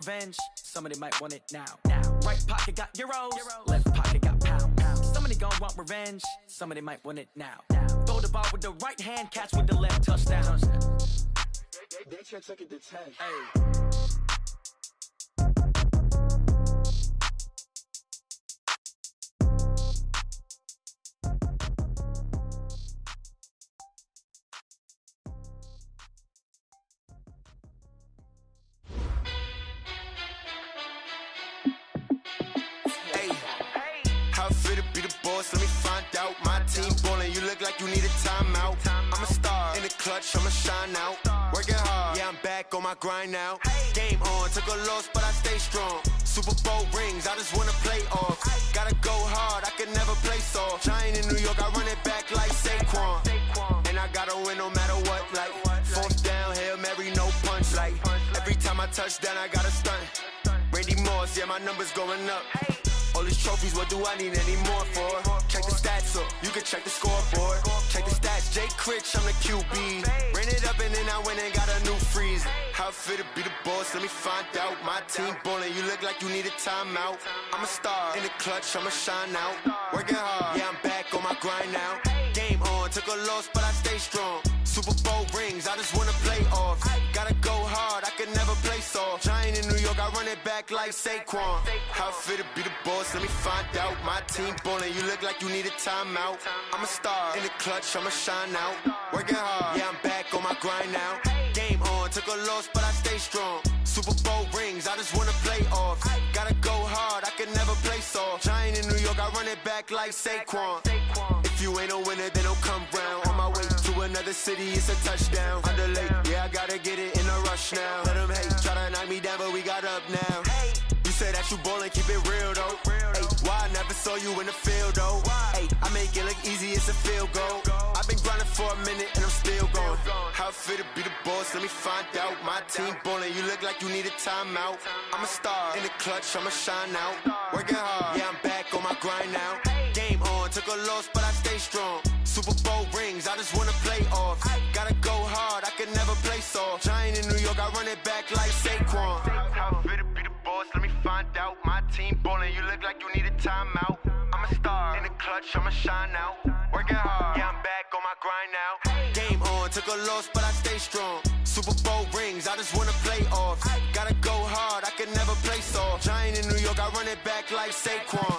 Revenge, somebody might want it now. Right pocket got euros, left pocket got pounds. Somebody gon' want revenge, somebody might want it now. Throw the ball with the right hand, catch with the left, touchdown. They took it to 10. Hey. Let me find out. My team ballin', you look like you need a timeout. I'm a star in the clutch, I'ma shine out. Working hard, yeah, I'm back on my grind now. Game on, took a loss, but I stay strong. Super Bowl rings, I just wanna play off. Gotta go hard, I can never play soft. Giant in New York, I run it back like Saquon. And I gotta win no matter what, like fourth down, Hail Mary, no punch. Like every time I touch down, I gotta stunt. Randy Moss, yeah, my numbers going up. All these trophies, what do I need any more for? Check the stats up, you can check the scoreboard. Check the stats, Jay Critch, I'm the QB. Ran it up and then I went and got a new freeze. How it feel to be the boss, let me find out. My team ballin', you look like you need a timeout. I'm a star in the clutch, I'ma shine out. Working hard, yeah, I'm back on my grind now. Game on, took a loss, but I stay strong. Super Bowl rings, I just wanna play off. Gotta go hard, I can never play soft. Giant in New York, I run it back like Saquon. How it feel to be the boss, let me find out. My team ballin', you look like you need a timeout. I'm a star in the clutch, I'ma shine out. Working hard, yeah, I'm back on my grind now. Game on, took a loss, but I stay strong. Super Bowl rings, I just wanna play off. Gotta go hard, I can never play soft. Giant in New York, I run it back like Saquon. If you ain't a winner, then don't come round. On my way to another city, it's a touchdown. Underlay, yeah, I gotta get it in a rush now. Let them hate, try to knock me down, but we got up now. You said that you ballin', keep it real though. Hey, why I never saw you in the field though? Hey, I make it look easy, it's a field goal. I've been grinding for a minute and I'm still going. How it feel to be the boss, let me find out. My team ballin', you look like you need a timeout. I'm a star in the clutch, I'ma shine out. Working hard, yeah, I'm back on my grind now. Game on, took a loss, but I stay strong. Super Bowl rings, I just wanna play off. Gotta go hard, I can never play soft. Giant in New York, I run it back like Saquon. How it feel to be the boss, let me find out. My team ballin', you look like you need a timeout. I'm a star in the clutch, I'ma shine out. Working hard, yeah, I'm back on my grind now. Game on, took a loss, but I stay strong. Super Bowl rings, I just wanna play off. Gotta go hard, I can never play soft. Giant in New York, I run it back like Saquon.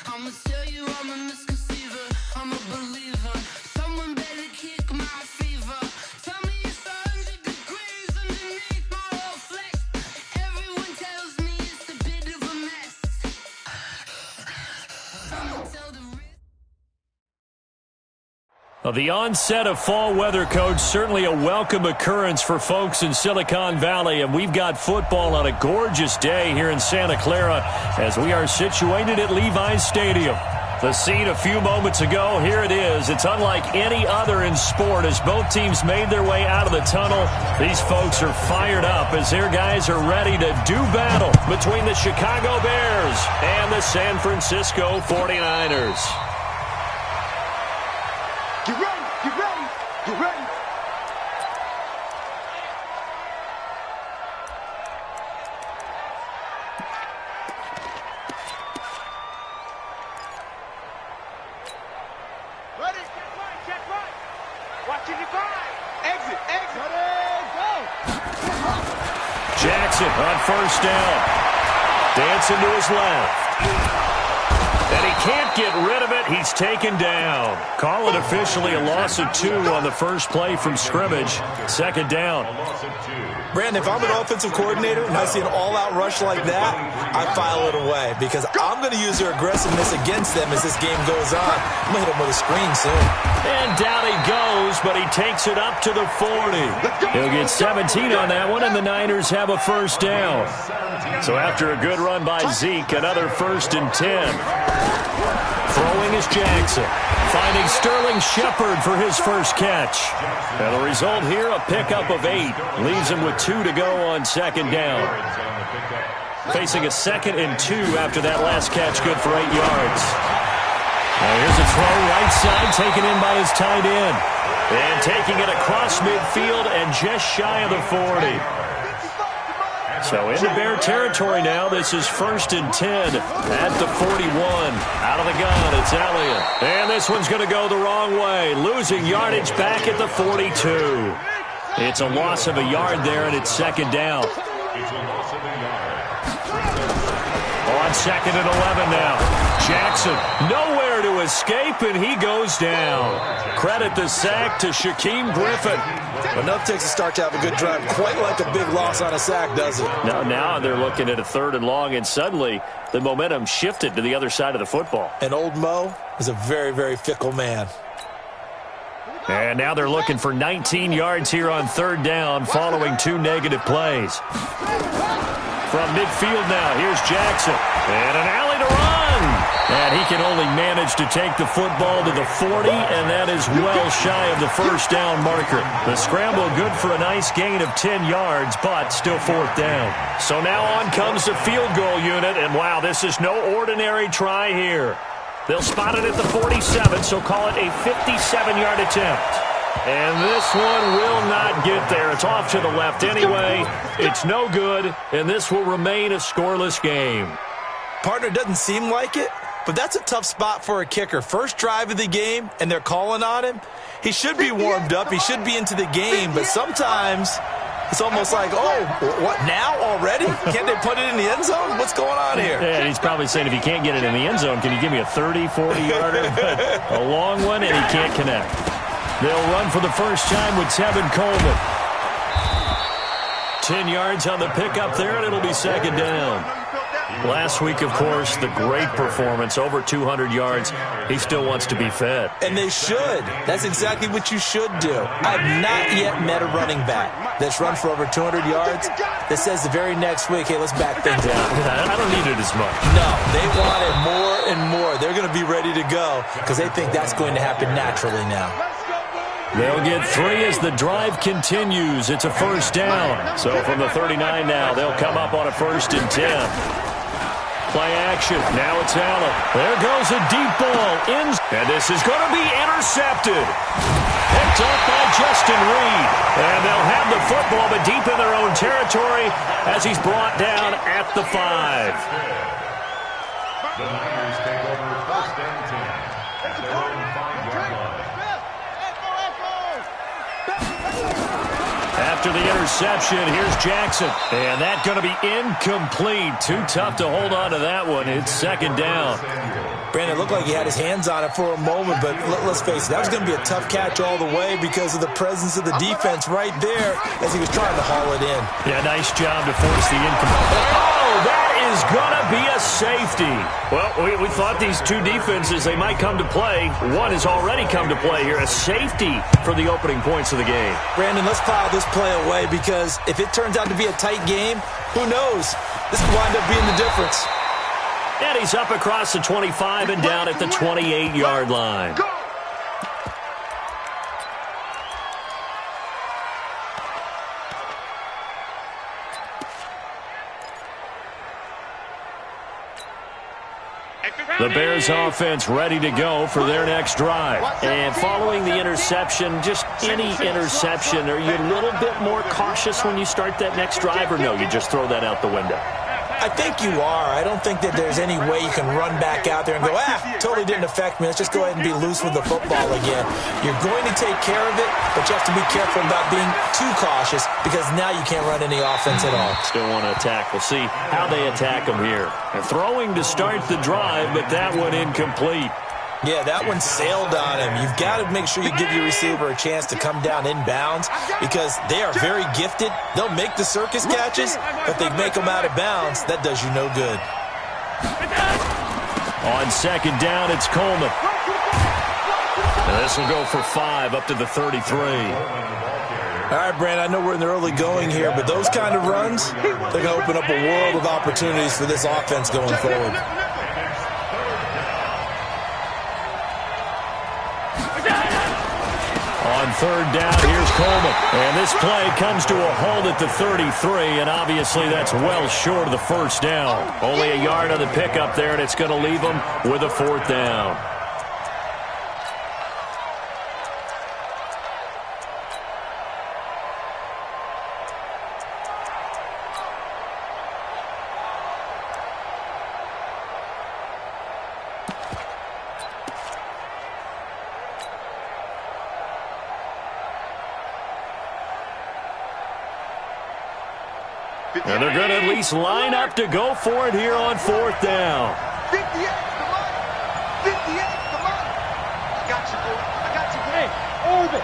I'ma tell you I'm a misconceiver, I'm a believer. Someone better kick my fever. Tell me it's 100 degrees underneath my whole flesh. Everyone tells me it's a bit of a mess. I'ma tell the Well, the onset of fall weather, Coach, certainly a welcome occurrence for folks in Silicon Valley, and we've got football on a gorgeous day here in Santa Clara as we are situated at Levi's Stadium. The scene a few moments ago, here it is. It's unlike any other in sport as both teams made their way out of the tunnel. These folks are fired up as their guys are ready to do battle between the Chicago Bears and the San Francisco 49ers. Get ready, get ready, get ready. Ready, check right. Watching your five. Exit, ready, go. Jackson on first down. Dancing to his left. And he can't get rid of it. He's taken down. Call it officially a loss of 2 on the first play from scrimmage. Second down. Brandon, if I'm an offensive coordinator and I see an all-out rush like that, I file it away because I'm going to use their aggressiveness against them as this game goes on. I'm going to hit them with a screen soon. And down he goes, but he takes it up to the 40. He'll get 17 on that one, and the Niners have a first down. So after a good run by Zeke, another 1st and 10. Throwing is Jackson. Finding Sterling Shepard for his first catch. And the result here, a pickup of 8. Leaves him with 2 to go on second down. Facing a 2nd and 2 after that last catch, good for 8 yards. Now here's a throw right side, taken in by his tight end. And taking it across midfield and just shy of the 40. So into Bear territory now. This is 1st and 10 at the 41. Out of the gun, it's Elliott. And this one's going to go the wrong way. Losing yardage back at the 42. It's a loss of a yard there, and it's 2nd down. On 2nd and 11 now. Jackson nowhere to escape, and he goes down. Credit the sack to Shaquem Griffin. Enough takes a start to have a good drive. Quite like a big loss on a sack, does it? Now they're looking at a 3rd and long, and suddenly the momentum shifted to the other side of the football. And old Mo is a very, very fickle man. And now they're looking for 19 yards here on 3rd down following 2 negative plays. From midfield now, here's Jackson. And an alley to run. And he can only manage to take the football to the 40, and that is well shy of the 1st down marker. The scramble good for a nice gain of 10 yards, but still 4th down. So now on comes the field goal unit, and wow, this is no ordinary try here. They'll spot it at the 47, so call it a 57-yard attempt. And this one will not get there. It's off to the left anyway. It's no good, and this will remain a scoreless game. Partner, doesn't seem like it, but that's a tough spot for a kicker. First drive of the game, and they're calling on him. He should be warmed up. He should be into the game, but sometimes it's almost like, oh, what, now already? Can't they put it in the end zone? What's going on here? Yeah, he's probably saying, if you can't get it in the end zone, can you give me a 30, 40-yarder? A long one, and he can't connect. They'll run for the first time with Tevin Coleman. 10 yards on the pickup there, and it'll be 2nd down. Last week, of course, the great performance, over 200 yards. He still wants to be fed. And they should. That's exactly what you should do. I've not yet met a running back that's run for over 200 yards that says the very next week, hey, let's back things out. I don't need it as much. No, they want it more and more. They're going to be ready to go because they think that's going to happen naturally now. They'll get 3 as the drive continues. It's a 1st down. So from the 39 now, they'll come up on a 1st and 10. Play action. Now it's Allen. There goes a deep ball. And this is going to be intercepted. Picked up by Justin Reed. And they'll have the football, but deep in their own territory as he's brought down at the 5. The Niners take over 1st and 10 at their own 5-yard line. After the interception, here's Jackson. And that's going to be incomplete. Too tough to hold on to that one. It's 2nd down. Brandon, it looked like he had his hands on it for a moment, but let's face it, that was going to be a tough catch all the way because of the presence of the defense right there as he was trying to haul it in. Yeah, nice job to force the incomplete. Oh, that is going to be a safety. Well, we thought these 2 defenses, they might come to play. One has already come to play here, a safety for the opening points of the game. Brandon, let's file this play away because if it turns out to be a tight game, who knows? This could wind up being the difference. And he's up across the 25 and down at the 28-yard line. The Bears offense ready to go for their next drive. And following the interception, just any interception, are you a little bit more cautious when you start that next drive, or no, you just throw that out the window? I think you are. I don't think that there's any way you can run back out there and go, totally didn't affect me. Let's just go ahead and be loose with the football again. You're going to take care of it, but you have to be careful about being too cautious because now you can't run any offense at all. Still want to attack. We'll see how they attack them here. They're throwing to start the drive, but that one incomplete. Yeah, that one sailed on him. You've got to make sure you give your receiver a chance to come down inbounds because they are very gifted. They'll make the circus catches, but they make them out of bounds. That does you no good. On 2nd down, it's Coleman. And this will go for 5 up to the 33. All right, Brand, I know we're in the early going here, but those kind of runs, they're going to open up a world of opportunities for this offense going forward. On third down, here's Coleman. And this play comes to a halt at the 33, and obviously that's well short of the first down. Only a yard on the pickup there, and it's going to leave them with a fourth down. And they're going to at least line up to go for it here on fourth down. 58, come on. 58, come on. I got you, boy. I got you, boy. Over.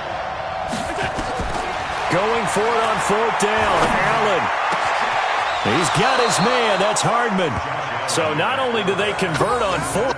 Going for it on fourth down. Allen. He's got his man. That's Hardman. So not only do they convert on fourth.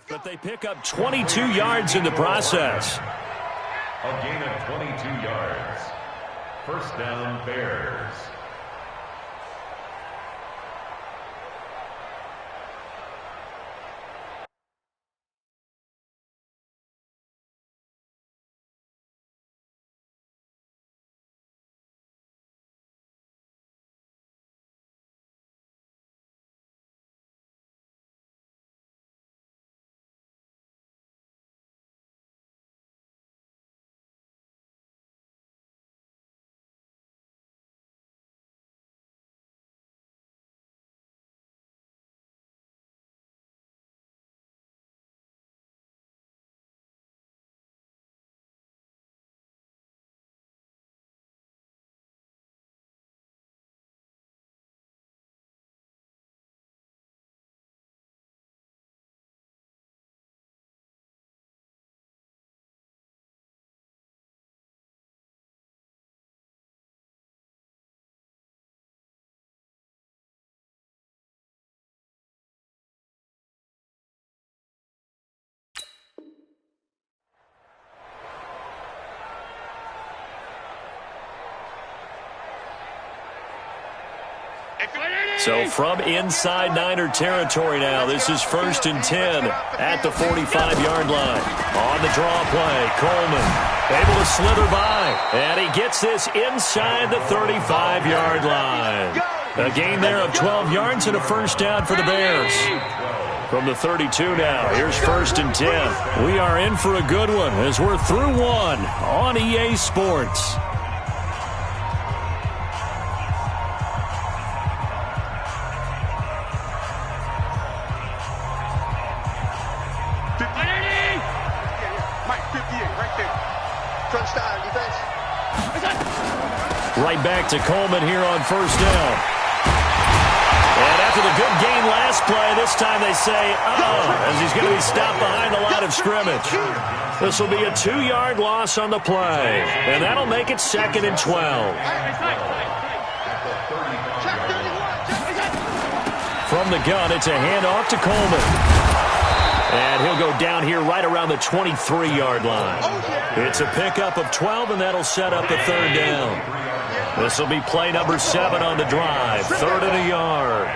But they pick up 22 yards in the process. A gain of 22 yards. First down, Bears. So from inside Niner territory now, this is 1st and 10 at the 45-yard line. On the draw play, Coleman able to slither by, and he gets this inside the 35-yard line. A gain there of 12 yards and a first down for the Bears. From the 32 now, here's 1st and 10. We are in for a good one as we're through one on EA Sports. Right back to Coleman here on first down. And after the good gain last play, this time they say, as he's going to be stopped behind the line of scrimmage. This will be a 2-yard loss on the play. And that'll make it 2nd and 12. From the gun, it's a handoff to Coleman. And he'll go down here right around the 23-yard line. It's a pickup of 12, and that'll set up a 3rd down. This will be play number 7 on the drive. 3rd and a yard.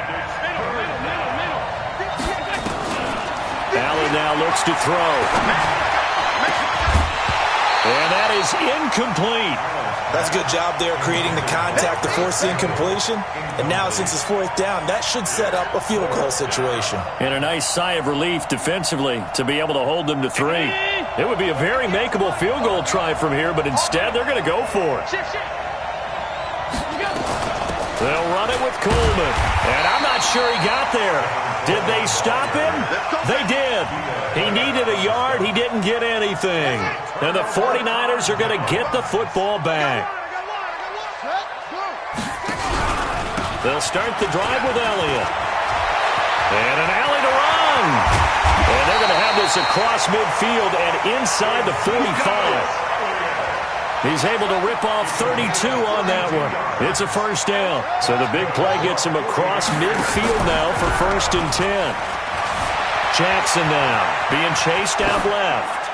Allen now looks to throw. And that is incomplete. That's a good job there creating the contact to force the incompletion. And now since it's 4th down, that should set up a field goal situation. And a nice sigh of relief defensively to be able to hold them to 3. It would be a very makeable field goal try from here, but instead they're going to go for it. They'll run it with Coleman. And I'm not sure he got there. Did they stop him? They did. He needed a yard. He didn't get anything. And the 49ers are going to get the football back. They'll start the drive with Elliott. And an alley to run. this across midfield and inside the 45. He's able to rip off 32 on that one. It's a first down. So the big play gets him across midfield now for 1st and 10. Jackson now being chased out left.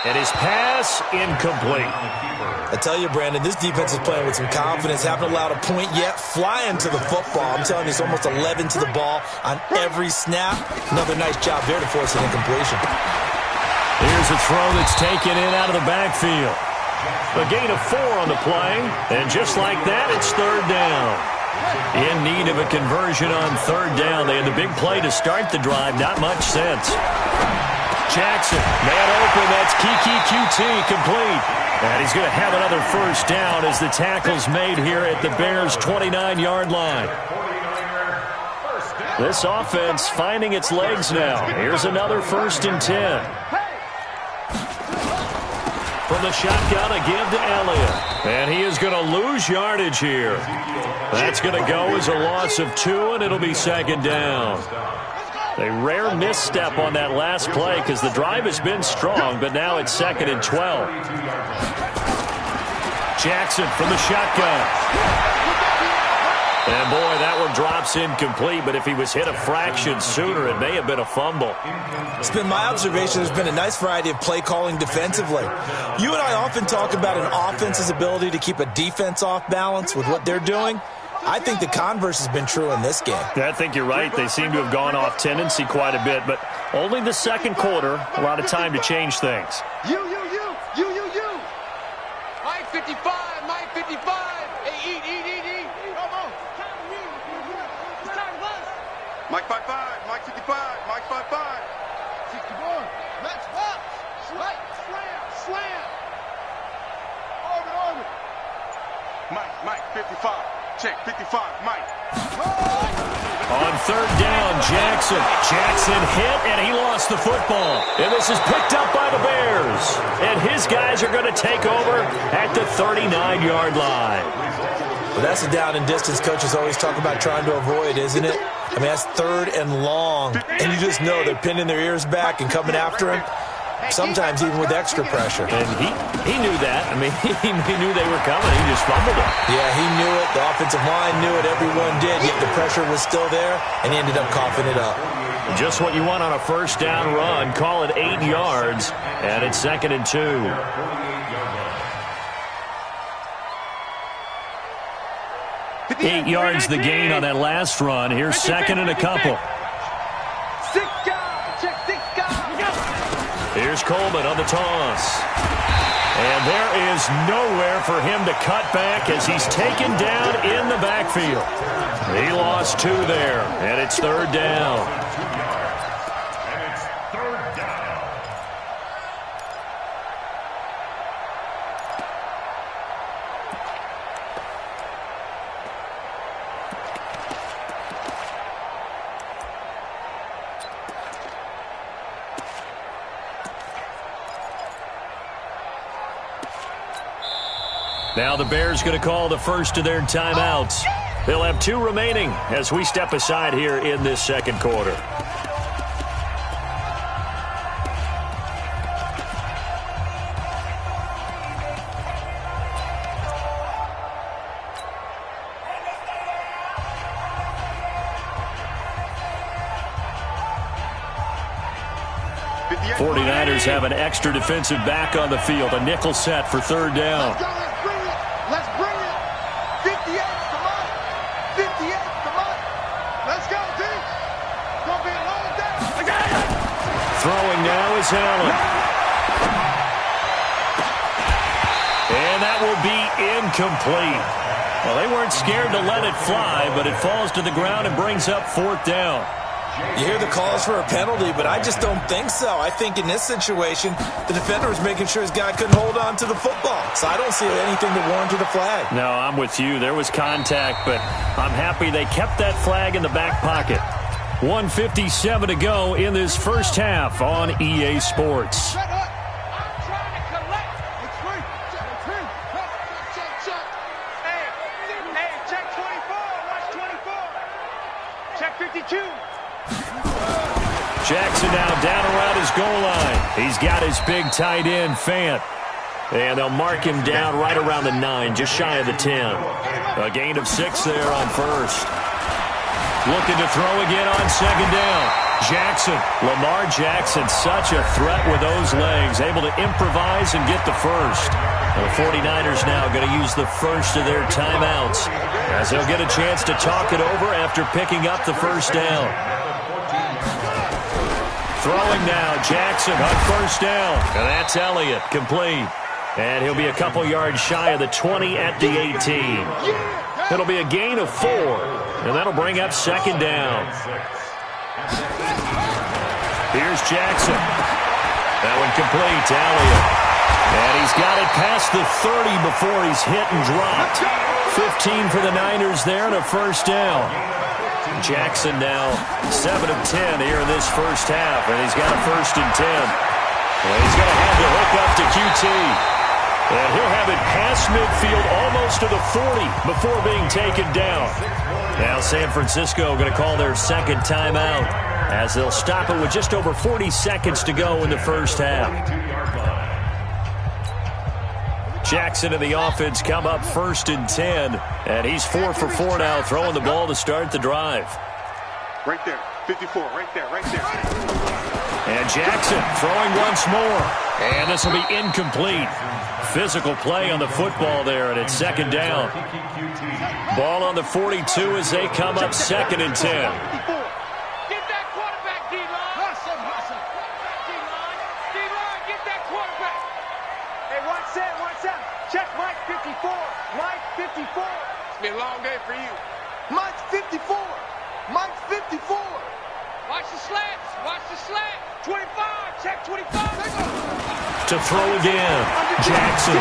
And his pass incomplete. I tell you, Brandon, this defense is playing with some confidence. Haven't allowed a point yet. Flying to the football. I'm telling you, it's almost 11 to the ball on every snap. Another nice job there to force an incompletion. Here's a throw that's taken in out of the backfield. A gain of 4 on the play. And just like that, it's 3rd down. In need of a conversion on 3rd down. They had the big play to start the drive. Not much sense. Jackson, man open, that's Kiki QT, complete. And he's going to have another first down as the tackle's made here at the Bears' 29-yard line. This offense finding its legs now. Here's another 1st and 10. From the shotgun, a give to Elliott. And he is going to lose yardage here. That's going to go as a loss of 2, and it'll be 2nd down. A rare misstep on that last play because the drive has been strong, but now it's 2nd and 12. Jackson from the shotgun. And boy, that one drops incomplete, but if he was hit a fraction sooner, it may have been a fumble. It's been my observation there's been a nice variety of play calling defensively. You and I often talk about an offense's ability to keep a defense off balance with what they're doing. I think the converse has been true in this game. Yeah, I think you're right. They seem to have gone off tendency quite a bit, but only the 2nd quarter, a lot of time to change things. You. Mike 55, Mike 55. Hey, eat. Come on. Mike 55, Mike 55, Mike 55. 61. Let's watch. Slam. Orbit. Mike 55. Check 55, Mike. On 3rd down, Jackson hit, and he lost the football. And this is picked up by the Bears. And his guys are going to take over at the 39-yard line. Well, that's a down and distance coaches always talk about trying to avoid, isn't it? I mean, that's 3rd and long. And you just know they're pinning their ears back and coming after him. Sometimes even with extra pressure. And he knew that. I mean, he knew they were coming. He just fumbled it. Yeah, he knew it. The offensive line knew it. Everyone did. Yet the pressure was still there, and he ended up coughing it up. Just what you want on a 1st down run. Call it 8 yards, and it's 2nd and 2. Eight yards the gain on that last run. Here's 2nd and a couple. Here's Coleman on the toss. And there is nowhere for him to cut back as he's taken down in the backfield. He lost 2 there, and it's 3rd down. Now the Bears going to call the first of their timeouts. They'll have 2 remaining as we step aside here in this 2nd quarter. The 49ers have an extra defensive back on the field. A nickel set for 3rd down. Let's bring it. 58, come on. 58, come on. Let's go, team. Gonna be a long day. Throwing now is Allen. And that will be incomplete. Well, they weren't scared to let it fly, but it falls to the ground and brings up 4th down. You hear the calls for a penalty, but I just don't think so. I think in this situation, the defender was making sure his guy couldn't hold on to the football. So I don't see anything that warranted a flag. No, I'm with you. There was contact, but I'm happy they kept that flag in the back pocket. 1:57 to go in this first half on EA Sports. I'm trying to collect. It's free. Check. Hey, check 24. Watch 24. Check 52. Jackson now down around his goal line. He's got his big tight end, Fant. And they'll mark him down right around the 9, just shy of the 10. A gain of 6 there on first. Looking to throw again on second down. Jackson, Lamar Jackson, such a threat with those legs, able to improvise and get the first. The 49ers now going to use the first of their timeouts as they'll get a chance to talk it over after picking up the first down. Throwing now, Jackson on first down. And that's Elliott, complete. And he'll be a couple yards shy of the 20 at the 18. It'll be a gain of 4, and that'll bring up second down. Here's Jackson. That one complete to Elliott. And he's got it past the 30 before he's hit and dropped. 15 for the Niners there and a first down. Jackson now 7 of 10 here in this first half, and he's got a first and 10. And he's going to have to hook up to QT. And he'll have it past midfield almost to the 40 before being taken down. Now San Francisco going to call their second timeout as they'll stop it with just over 40 seconds to go in the first half. Jackson and the offense come up first and 10, and he's 4 for 4 now, throwing the ball to start the drive. Right there, 54, right there, right there. And Jackson throwing once more, and this will be incomplete. Physical play on the football there, and it's second down. Ball on the 42 as they come up second and 10. Get that quarterback, D-line. Hustle. D-line, get that quarterback. Hey, watch that. Check Mike 54. Mike 54. It's been a long day for you. Mike 54. Mike 54. Watch the slants. 25. Check 25. To throw again, Jackson.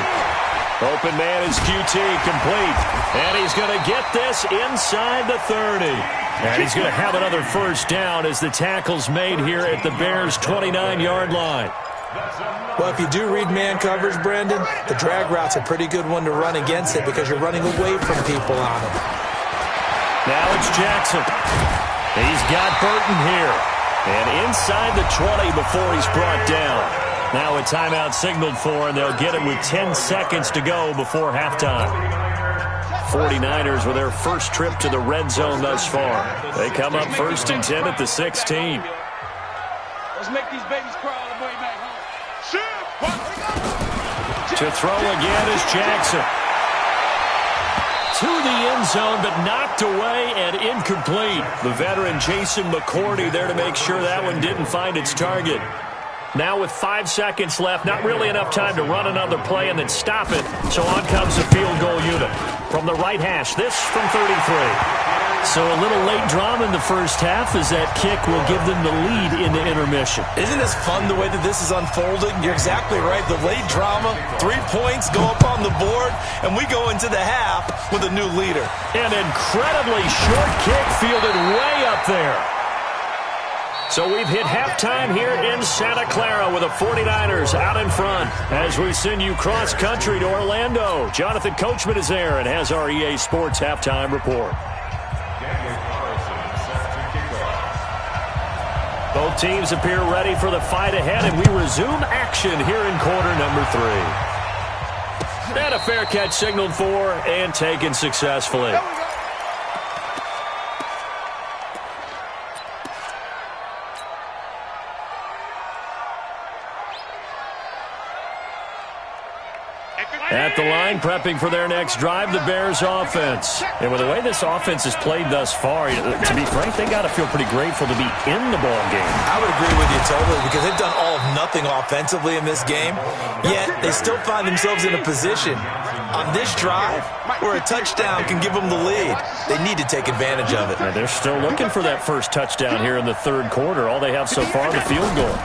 Open man is QT, complete. And he's going to get this inside the 30. And he's going to have another first down as the tackle's made here at the Bears' 29-yard line. Well, if you do read man coverage, Brandon, the drag route's a pretty good one to run against it because you're running away from people on it. Now it's Jackson. He's got Burton here. And inside the 20 before he's brought down. Now a timeout signaled for, and they'll get it with 10 seconds to go before halftime. 49ers with their first trip to the red zone thus far. They come up first and 10 at the 16. Let's make these babies cry all the way back home. To throw again is Jackson. To the end zone, but knocked away and incomplete. The veteran Jason McCourty there to make sure that one didn't find its target. Now with 5 seconds left, not really enough time to run another play and then stop it. So on comes the field goal unit. From the right hash, this from 33. So a little late drama in the first half as that kick will give them the lead into intermission. Isn't this fun the way that this is unfolding? You're exactly right. The late drama, 3 points go up on the board, and we go into the half with a new leader. An incredibly short kick fielded way up there. So we've hit halftime here in Santa Clara with the 49ers out in front as we send you cross-country to Orlando. Jonathan Coachman is there and has our EA Sports halftime report. Both teams appear ready for the fight ahead, and we resume action here in quarter number 3. And a fair catch signaled for and taken successfully. At the line, prepping for their next drive, the Bears offense. And with the way this offense has played thus far, to be frank, they got to feel pretty grateful to be in the ball game. I would agree with you totally because they've done all of nothing offensively in this game, yet they still find themselves in a position on this drive where a touchdown can give them the lead. They need to take advantage of it. And they're still looking for that first touchdown here in the third quarter. All they have so far, the field goal.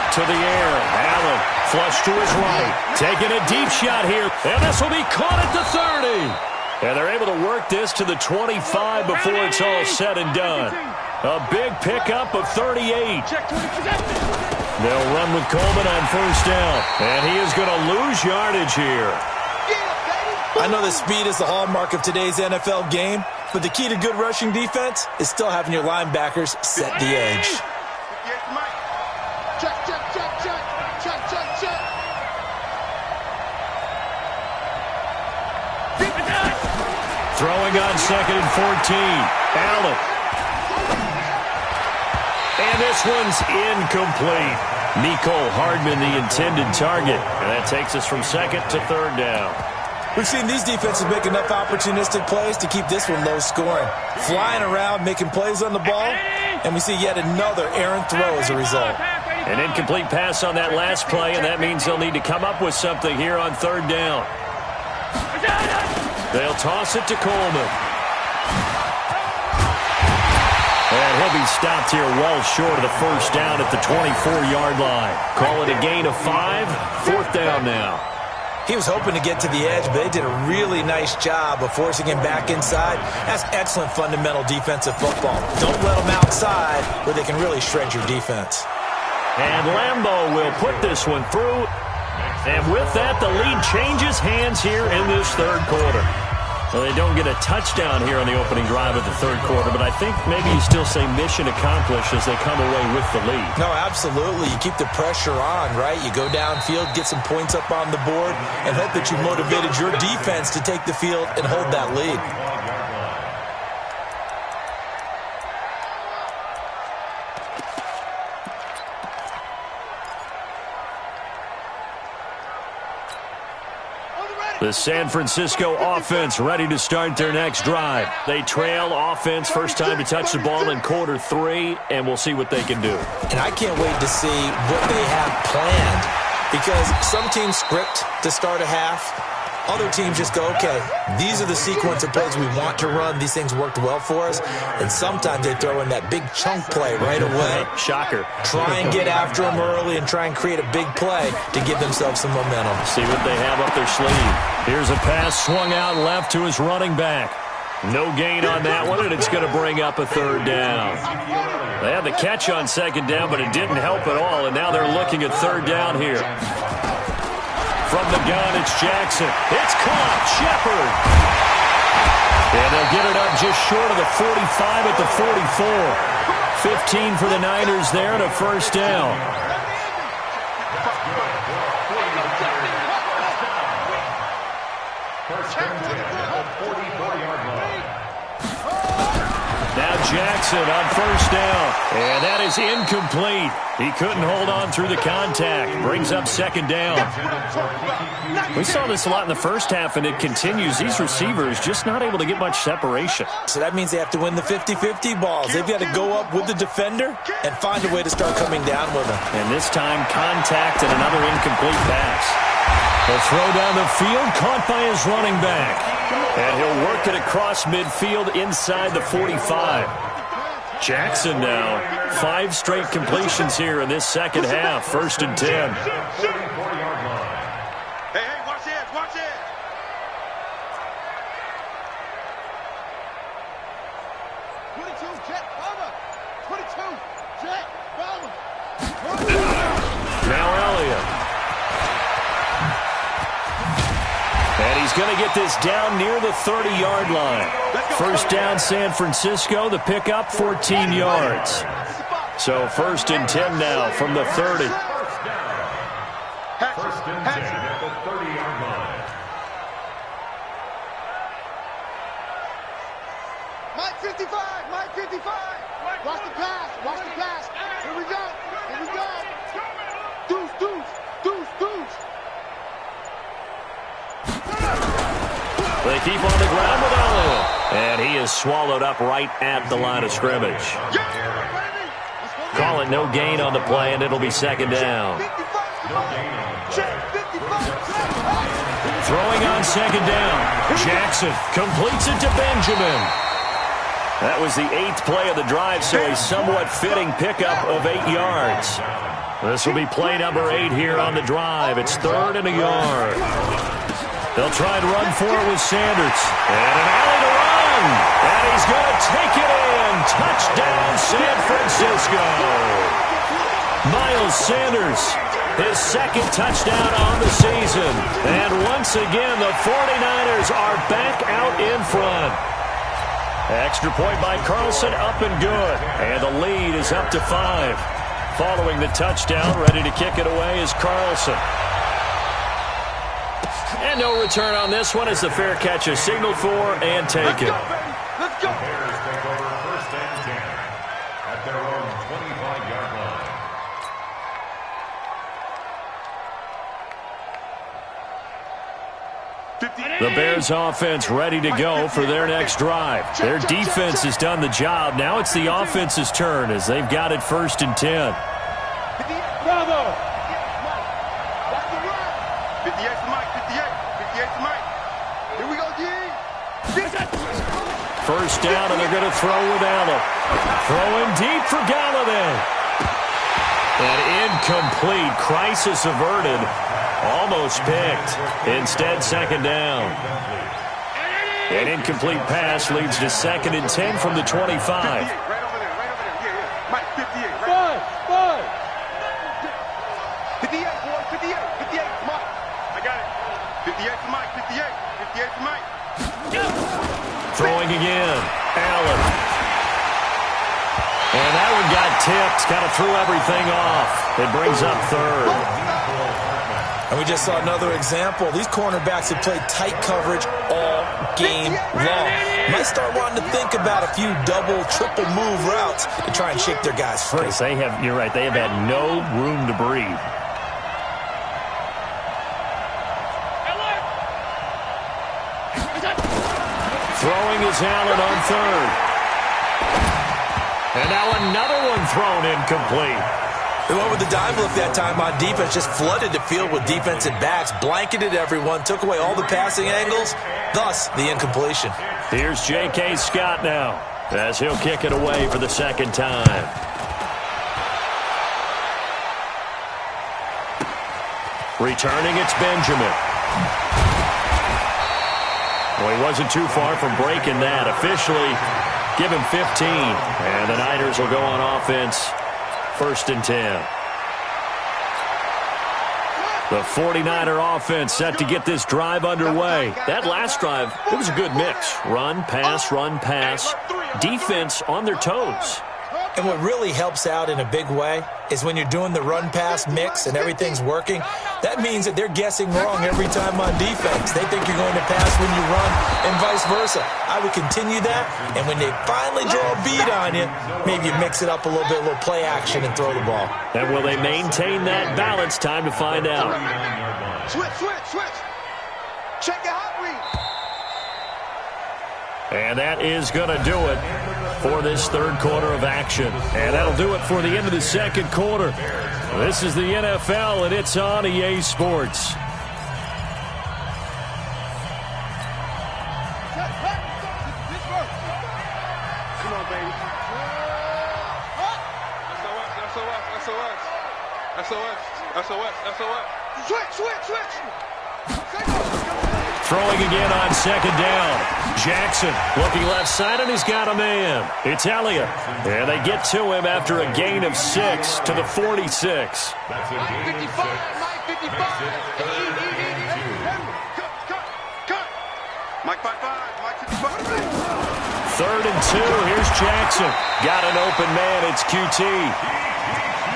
To the air, Allen, flush to his right, taking a deep shot here, and this will be caught at the 30. And they're able to work this to the 25 before it's all said and done. A big pickup of 38. They'll run with Coleman on first down, and he is going to lose yardage here. I know that speed is the hallmark of today's NFL game, but the key to good rushing defense is still having your linebackers set the edge. Check, check, check, check. Check, check, check. Throwing on 2nd and 14. Allen. And this one's incomplete. Mecole Hardman, the intended target. And that takes us from 2nd to 3rd down. We've seen these defenses make enough opportunistic plays to keep this one low scoring. Flying around, making plays on the ball, and we see yet another errant throw as a result. An incomplete pass on that last play, and that means they'll need to come up with something here on 3rd down. They'll toss it to Coleman. And he'll be stopped here well short of the first down at the 24-yard line. Call it a gain of 5, 4th down now. He was hoping to get to the edge, but they did a really nice job of forcing him back inside. That's excellent fundamental defensive football. Don't let them outside where they can really shred your defense. And Lambeau will put this one through. And with that, the lead changes hands here in this 3rd quarter. Well, they don't get a touchdown here on the opening drive of the 3rd quarter, but I think maybe you still say mission accomplished as they come away with the lead. No, absolutely. You keep the pressure on, right? You go downfield, get some points up on the board, and hope that you motivated your defense to take the field and hold that lead. The San Francisco offense ready to start their next drive. They trail offense, first time to touch the ball in quarter 3, and we'll see what they can do. And I can't wait to see what they have planned, because some teams script to start a half. Other teams just go, okay, these are the sequence of plays we want to run. These things worked well for us. And sometimes they throw in that big chunk play right away. Shocker. Try and get after them early and try and create a big play to give themselves some momentum. See what they have up their sleeve. Here's a pass swung out left to his running back. No gain on that one, and it's going to bring up a 3rd down. They had the catch on 2nd down, but it didn't help at all, and now they're looking at 3rd down here. From the gun, it's Jackson. It's caught. Shepard. And they'll get it up just short of the 45 at the 44. 15 for the Niners there and a first down. Now Jackson on first down. And that is incomplete. He couldn't hold on through the contact. Brings up 2nd down. We saw this a lot in the first half, and it continues. These receivers just not able to get much separation. So that means they have to win the 50-50 balls. They've got to go up with the defender and find a way to start coming down with them. And this time, contact and another incomplete pass. The throw down the field, caught by his running back. And he'll work it across midfield inside the 45. Jackson now, 5 straight completions here in this 2nd half. 1st and 10. Hey, watch it, watch it. Now Elliott. And he's going to get this down near the 30-yard line. First down, San Francisco. The pickup, 14 yards. So 1st and 10 now from the 30. First and 10 at the 30-yard line. Mike 55, Mike 55. Watch the pass, watch the pass. Here we go, here we go. Deuce, deuce, deuce, deuce. They keep on the ground with Elliott. And he is swallowed up right at the line of scrimmage. Call it no gain on the play, and it'll be 2nd down. Throwing on 2nd down. Jackson completes it to Benjamin. That was the 8th play of the drive, so a somewhat fitting pickup of 8 yards. This will be play number 8 here on the drive. It's 3rd and a yard. They'll try and run for it with Sanders. And an alley to run. And he's going to take it in. Touchdown, San Francisco. Miles Sanders, his 2nd touchdown on the season. And once again, the 49ers are back out in front. Extra point by Carlson, up and good. And the lead is up to 5. Following the touchdown, ready to kick it away is Carlson. And no return on this one as the fair catch is signaled for and taken. Let's go. The Bears take over first and 10 at their own 25-yard line. The Bears offense ready to go for their next drive. Their defense has done the job. Now it's the offense's turn as they've got it first and 10. Bravo. 58 to Mike, 58 to Mike. Here we go, D. First down, and they're going to throw with Allen. Throwing deep for Galladay. And incomplete. Crisis averted. Almost picked. Instead, second down. An incomplete pass leads to second and 10 from the 25. Right over there. Yeah. Mike, 58. Five. 58, boy, 58, Mike. I got it. 58 to Mike, 58 to Mike. Throwing again. Allen. And that one got tipped. Kind of threw everything off. It brings up third. And we just saw another example. These cornerbacks have played tight coverage all game long. Might start wanting to think about a few double, triple move routes to try and shake their guys free. They have, you're right, they have had no room to breathe. Throwing is Allen on third. And now another one thrown incomplete. They went with the dime look that time on defense, just flooded the field with defensive backs, blanketed everyone, took away all the passing angles, thus the incompletion. Here's J.K. Scott now as he'll kick it away for the second time. Returning, it's Benjamin. Well, he wasn't too far from breaking that. Officially, give him 15. And the Niners will go on offense. First and 10. The 49er offense set to get this drive underway. That last drive, it was a good mix. Run, pass. Defense on their toes. And what really helps out in a big way is when you're doing the run-pass mix and everything's working, that means that they're guessing wrong every time on defense. They think you're going to pass when you run and vice versa. I would continue that, and when they finally draw a bead on you, maybe you mix it up a little bit, a little play action, and throw the ball. And will they maintain that balance? Time to find out. Switch. Check your hot read. And that is going to do it for this third quarter of action. And that'll do it for the end of the second quarter. This is the NFL, and it's on EA Sports. Come on, baby. SOS. Throwing again on second down. Jackson looking left side, and he's got a man. It's Elliott. And they get to him after a gain of 6 to the 46. That's a gain of 6. Makes it third and 2. Cut. Mike 55, Mike 55. Third and 2. Here's Jackson. Got an open man. It's QT.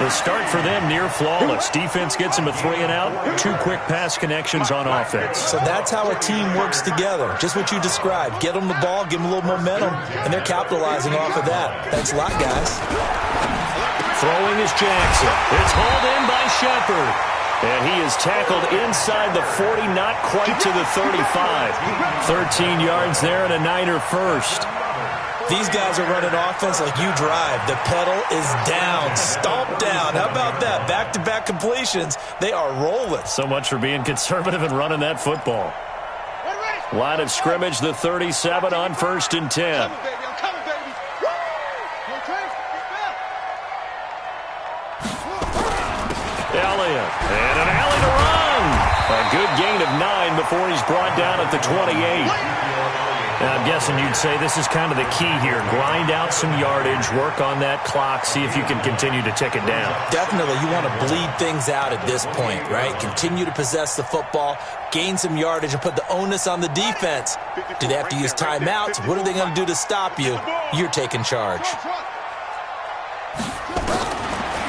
The start for them near flawless. Defense gets him a 3-and-out. 2 quick pass connections on offense. So that's how a team works together. Just what you described. Get them the ball, give them a little momentum, and they're capitalizing off of that. Thanks a lot, guys. Throwing is Jackson. It's hauled in by Shepard. And he is tackled inside the 40, not quite to the 35. 13 yards there and a Niner first. These guys are running offense like you drive. The pedal is down, stomped down. How about that? Back-to-back completions. They are rolling. So much for being conservative and running that football. Line of scrimmage, the 37 on first and 10. I'm coming, baby. Elliott, and an alley to run. A good gain of 9 before he's brought down at the 28. Now, I'm guessing you'd say this is kind of the key here. Grind out some yardage, work on that clock, see if you can continue to tick it down. Definitely. You want to bleed things out at this point, right? Continue to possess the football, gain some yardage, and put the onus on the defense. Do they have to use timeouts? What are they going to do to stop you? You're taking charge.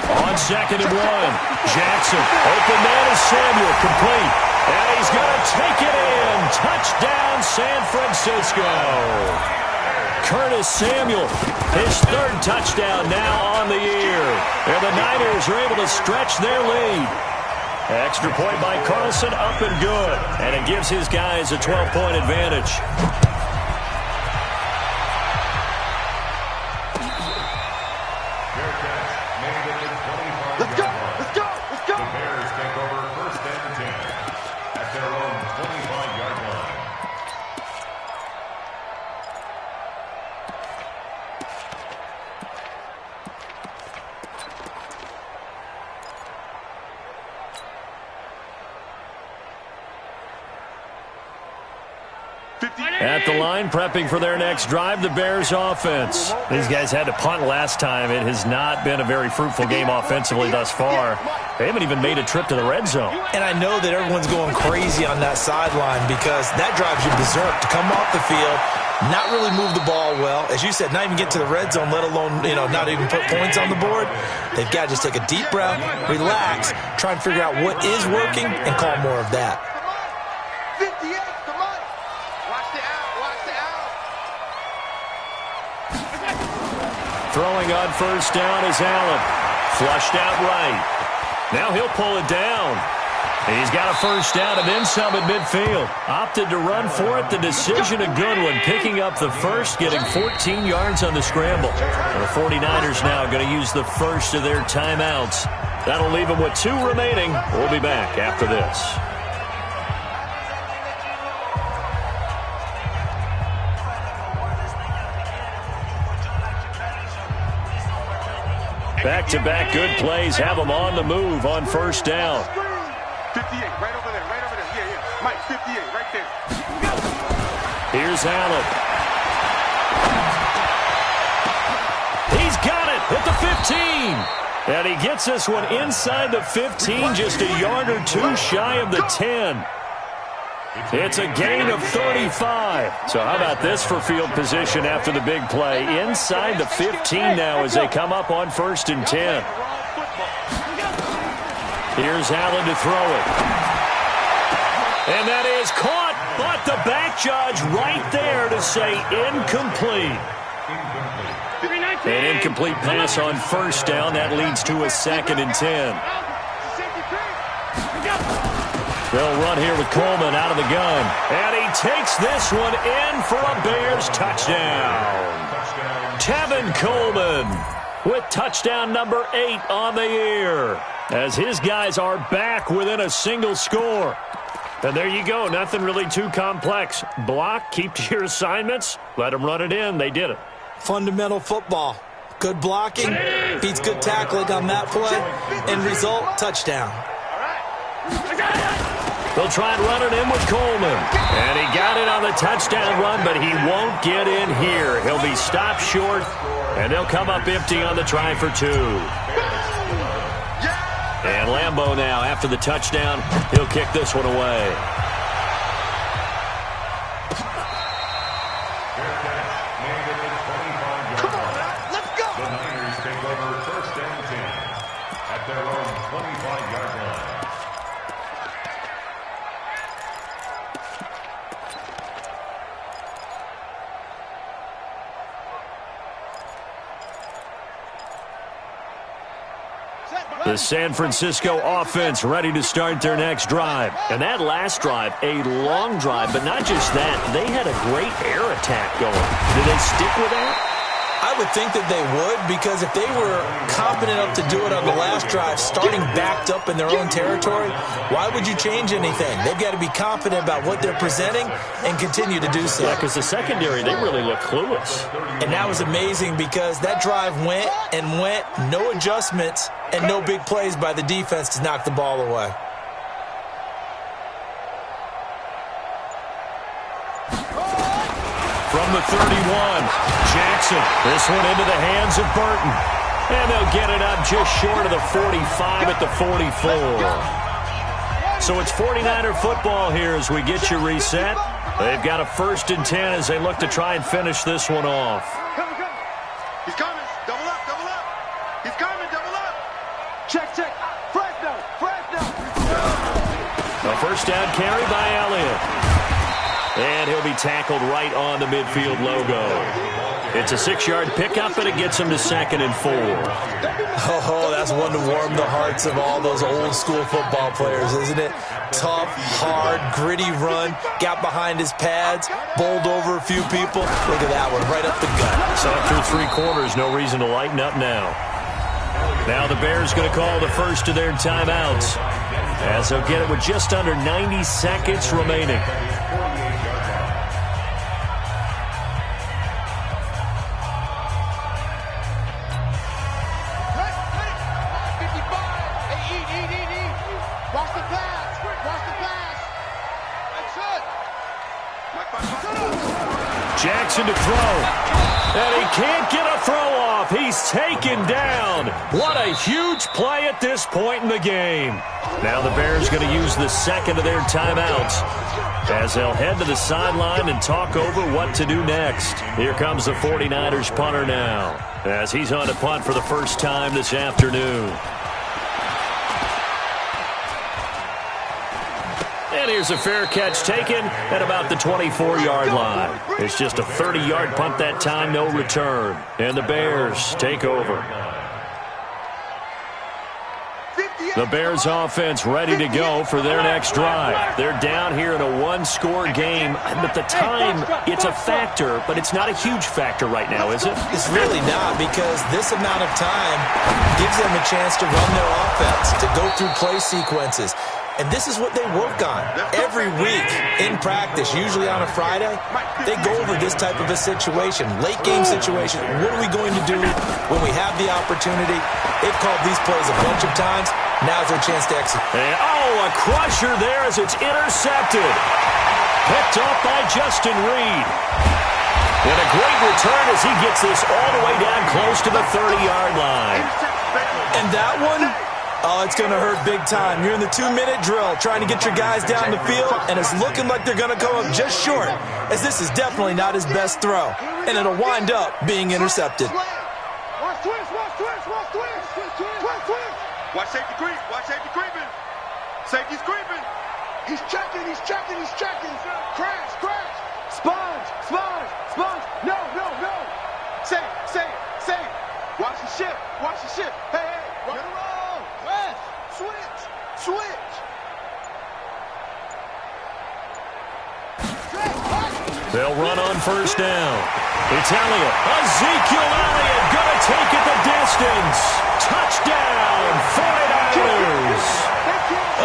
On 2nd and 1, Jackson, open man is Samuel, complete. And he's going to take it in. Touchdown, San Francisco. Curtis Samuel, his 3rd touchdown now on the year. And the Niners are able to stretch their lead. Extra point by Carlson, up and good. And it gives his guys a 12-point advantage. Let's go! Let's go! Let's go! The Bears take over 1st and 10 at their own 25-yard line. At the line, prepping for their next drive, the Bears offense. These guys had to punt last time. It has not been a very fruitful game offensively thus far. They haven't even made a trip to the red zone. And I know that everyone's going crazy on that sideline because that drives you berserk to come off the field, not really move the ball well. As you said, not even get to the red zone, let alone, not even put points on the board. They've got to just take a deep breath, relax, try and figure out what is working and call more of that. 58, come on! Watch the out, watch the out! Throwing on 1st down is Allen. Flushed out right. Now he'll pull it down. He's got a 1st down and then some at midfield. Opted to run for it. The decision a good one. Picking up the 1st, getting 14 yards on the scramble. The 49ers now going to use the 1st of their timeouts. That'll leave them with 2 remaining. We'll be back after this. Back-to-back good plays have them on the move on 1st down. 58, right over there, right over there. Yeah. Mike, 58, right there. Here's Allen. He's got it at the 15. And he gets this one inside the 15, just a yard or 2 shy of the 10. It's a gain of 35. So how about this for field position after the big play? Inside the 15 now as they come up on 1st and 10. Here's Allen to throw it. And that is caught, but the back judge right there to say incomplete. An incomplete pass on 1st down. That leads to a 2nd and 10. They'll run here with Coleman out of the gun. And he takes this one in for a Bears touchdown. Tevin Coleman with touchdown number 8 on the year, as his guys are back within a single score. And there you go. Nothing really too complex. Block, keep to your assignments, let them run it in. They did it. Fundamental football. Good blocking, beats good tackling on that play, and result, touchdown. They'll try and run it in with Coleman. And he got it on the touchdown run, but he won't get in here. He'll be stopped short, and they'll come up empty on the try for 2. And Lambeau now, after the touchdown, he'll kick this one away. Come on, let's go! The Niners take over 1st and 10 at their own 25-yard line. The San Francisco offense ready to start their next drive. And that last drive, a long drive, but not just that. They had a great air attack going. Did they stick with that? I would think that they would, because if they were competent enough to do it on the last drive, starting backed up in their own territory, why would you change anything? They've got to be confident about what they're presenting and continue to do so. Yeah, because the secondary, they really look clueless. And that was amazing because that drive went and went, no adjustments, and no big plays by the defense to knock the ball away. From the 31, Jackson. This one into the hands of Burton. And they'll get it up just short of the 45 at the 44. So it's 49er football here as we get you reset. They've got a 1st and 10 as they look to try and finish this one off. He's coming. Double up, double up. He's coming, double up. Check, check. Fresno. A first down carry by Elliott. And he'll be tackled right on the midfield logo. It's a 6-yard pickup, and it gets him to 2nd and 4. Oh, that's one to warm the hearts of all those old-school football players, isn't it? Tough, hard, gritty run, got behind his pads, bowled over a few people. Look at that one, right up the gut. So through 3 quarters, no reason to lighten up now. Now the Bears going to call the first of their timeouts, as they'll get it with just under 90 seconds remaining. Jackson to throw. And he can't get a throw off. He's taken down. What a huge play at this point in the game. Now the Bears going to use the second of their timeouts, as they'll head to the sideline and talk over what to do next. Here comes the 49ers punter now, as he's on to punt for the first time this afternoon. And here's a fair catch taken at about the 24-yard line. It's just a 30-yard punt that time, no return. And the Bears take over. The Bears offense ready to go for their next drive. They're down here in a 1-score game, but the time, it's a factor, but it's not a huge factor right now, is it? It's really not, because this amount of time gives them a chance to run their offense, to go through play sequences. And this is what they work on every week in practice, usually on a Friday. They go over this type of a situation, late game situation. What are we going to do when we have the opportunity? They've called these plays a bunch of times. Now's their chance to execute. And, a crusher there as it's intercepted. Picked off by Justin Reed. And a great return as he gets this all the way down close to the 30-yard line. And that one, it's going to hurt big time. You're in the 2-minute drill trying to get your guys down the field, and it's looking like they're going to come up just short, as this is definitely not his best throw. And it'll wind up being intercepted. Watch twist. Watch safety creep. Watch safety creeping. Safety's creeping. He's checking. Crash. Sponge. No. Safe. Watch the ship. Hey. Get around. Switch. They'll run on first down. It's Elliott. Ezekiel Elliott going to take it the distance. Touchdown, 49ers.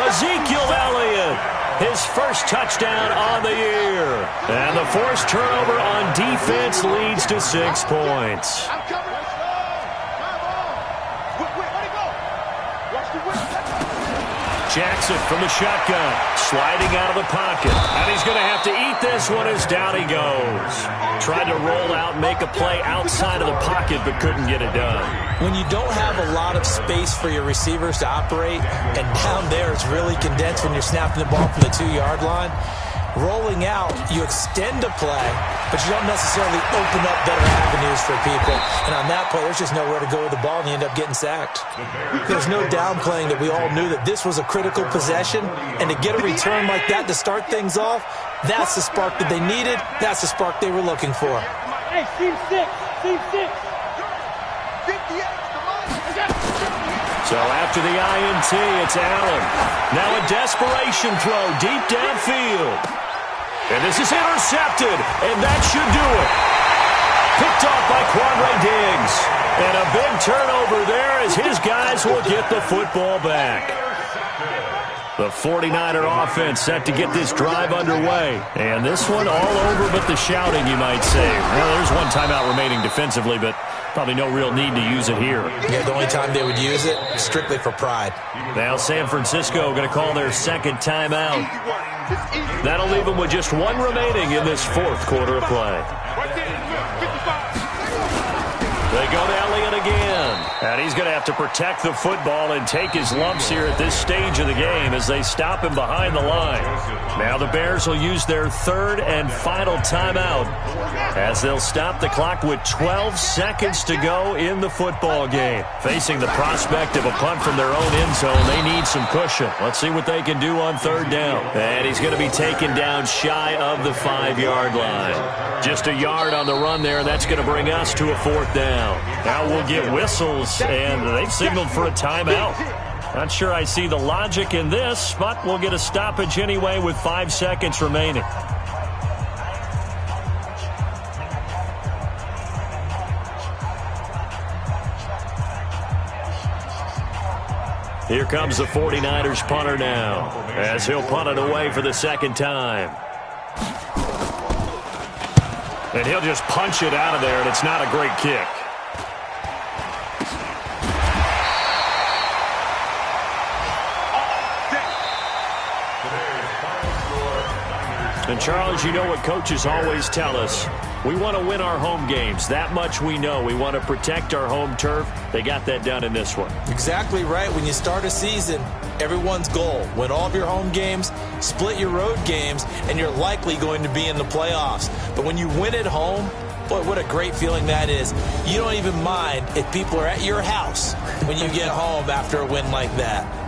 Ezekiel Elliott, his first touchdown on the year. And the forced turnover on defense leads to 6 points. Jackson from the shotgun, sliding out of the pocket. And he's going to have to eat this one as down he goes. Tried to roll out and make a play outside of the pocket, but couldn't get it done. When you don't have a lot of space for your receivers to operate, and down there it's really condensed when you're snapping the ball from the 2-yard line, rolling out, you extend a play, but you don't necessarily open up better avenues for people. And on that play, there's just nowhere to go with the ball, and you end up getting sacked. There's no downplaying that we all knew that this was a critical possession, and to get a return like that to start things off, that's the spark that they needed. That's the spark they were looking for. Hey, Team 6. So after the INT, it's Allen. Now a desperation throw deep downfield. And this is intercepted, and that should do it. Picked off by Quandre Diggs. And a big turnover there as his guys will get the football back. The 49er offense set to get this drive underway. And this one all over but the shouting, you might say. Well, there's one timeout remaining defensively, but probably no real need to use it here. Yeah, the only time they would use it, strictly for pride. Now San Francisco going to call their second timeout. That'll leave them with just one remaining in this 4th quarter of play. They go to Elliott again. And he's going to have to protect the football and take his lumps here at this stage of the game as they stop him behind the line. Now the Bears will use their third and final timeout as they'll stop the clock with 12 seconds to go in the football game. Facing the prospect of a punt from their own end zone, they need some cushion. Let's see what they can do on third down. And he's going to be taken down shy of the 5-yard line. Just a yard on the run there, and that's going to bring us to a fourth down. Now we'll get whistles, and they've signaled for a timeout. Not sure I see the logic in this, but we'll get a stoppage anyway with 5 seconds remaining. Here comes the 49ers punter now, as he'll punt it away for the second time. And he'll just punch it out of there, and it's not a great kick. And, Charles, you know what coaches always tell us. We want to win our home games. That much we know. We want to protect our home turf. They got that done in this one. Exactly right. When you start a season, everyone's goal, win all of your home games, split your road games, and you're likely going to be in the playoffs. But when you win at home, boy, what a great feeling that is. You don't even mind if people are at your house when you get home after a win like that.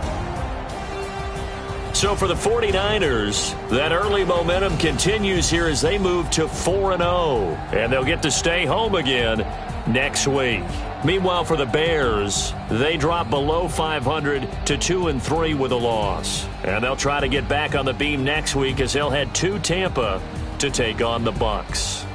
So for the 49ers, that early momentum continues here as they move to 4-0. And they'll get to stay home again next week. Meanwhile, for the Bears, they drop below 500 to 2-3 with a loss. And they'll try to get back on the beam next week as they'll head to Tampa to take on the Bucs.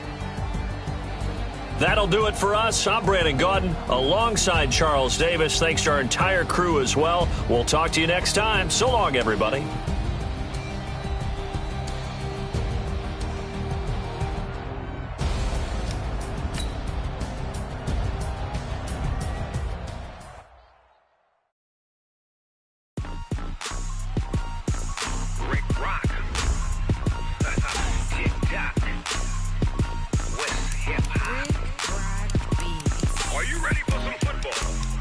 That'll do it for us. I'm Brandon Gaudin alongside Charles Davis. Thanks to our entire crew as well. We'll talk to you next time. So long, everybody.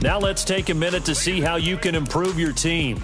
Now let's take a minute to see how you can improve your team.